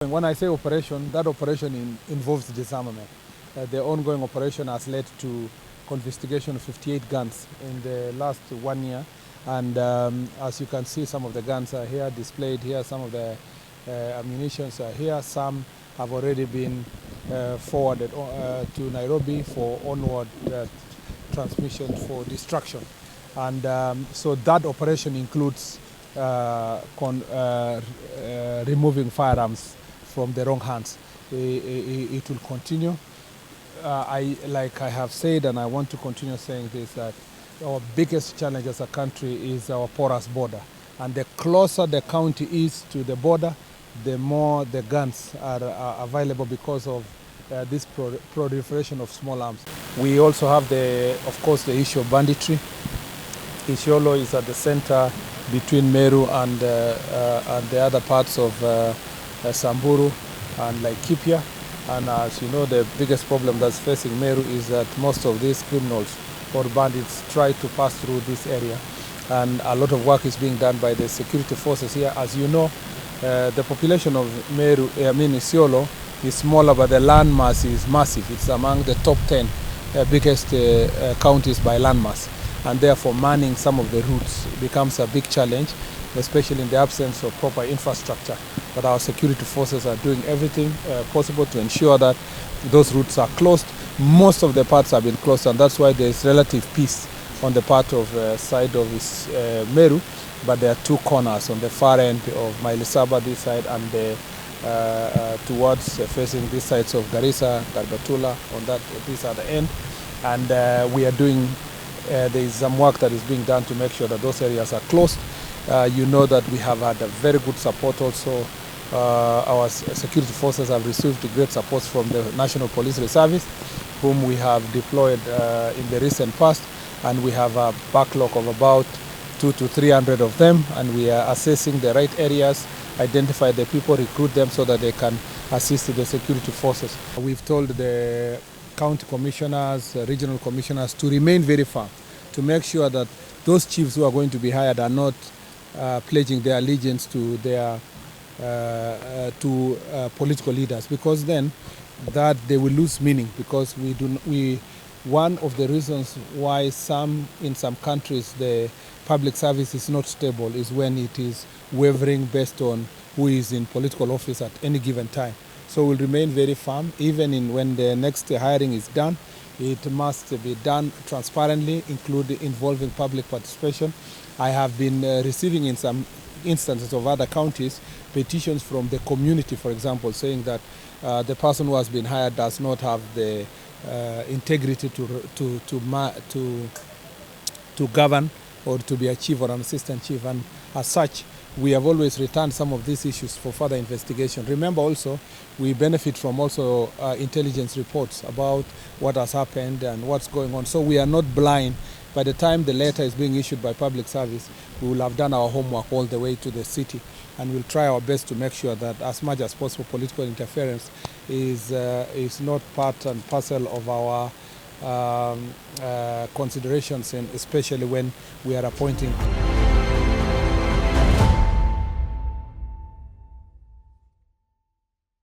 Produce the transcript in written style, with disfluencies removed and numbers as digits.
When I say operation, that operation involves disarmament. The ongoing operation has led to confiscation of 58 guns in the last 1 year. And as you can see, some of the guns are here displayed here, some of the ammunitions are here. Some have already been forwarded to Nairobi for onward transmission for destruction. And so that operation includes removing firearms from the wrong hands. It will continue. Like I have said, and I want to continue saying this, that our biggest challenge as a country is our porous border. And the closer the county is to the border, the more the guns are available because of this proliferation of small arms. We also have, of course, the issue of banditry. Isiolo is at the center between Meru and the other parts of Samburu and Laikipia. And as you know, the biggest problem that's facing Meru is that most of these criminals or bandits try to pass through this area. And a lot of work is being done by the security forces here. As you know, the population of Isiolo is smaller, but the land mass is massive. It's among the top 10 biggest counties by land mass. And therefore manning some of the routes becomes a big challenge, especially in the absence of proper infrastructure. But our security forces are doing everything possible to ensure that those routes are closed. Most of the parts have been closed, and that's why there is relative peace on the part of side of Meru. But there are two corners on the far end of Mailisaba, this side, and towards facing these sides of Garissa, Garbatula, on this other end. And we are doing. There is some work that is being done to make sure that those areas are closed. You know that we have had a very good support also. Our security forces have received great support from the National Police Service, whom we have deployed in the recent past. And we have a backlog of about 200 to 300 of them. And we are assessing the right areas, identify the people, recruit them so that they can assist the security forces. We've told the county commissioners, regional commissioners to remain very firm, to make sure that those chiefs who are going to be hired are not pledging their allegiance to their political leaders, because then that they will lose meaning. Because one of the reasons why in some countries the public service is not stable is when it is wavering based on who is in political office at any given time. So we'll remain very firm, even when the next hiring is done. It must be done transparently, involving public participation. I have been receiving in some instances of other counties petitions from the community, for example, saying that the person who has been hired does not have the integrity to govern or to be a chief or an assistant chief. And as such, we have always returned some of these issues for further investigation. Remember also, we benefit from also intelligence reports about what has happened and what's going on. So we are not blind. By the time the letter is being issued by public service, we will have done our homework all the way to the city, and we'll try our best to make sure that as much as possible political interference is not part and parcel of our considerations, and especially when we are appointing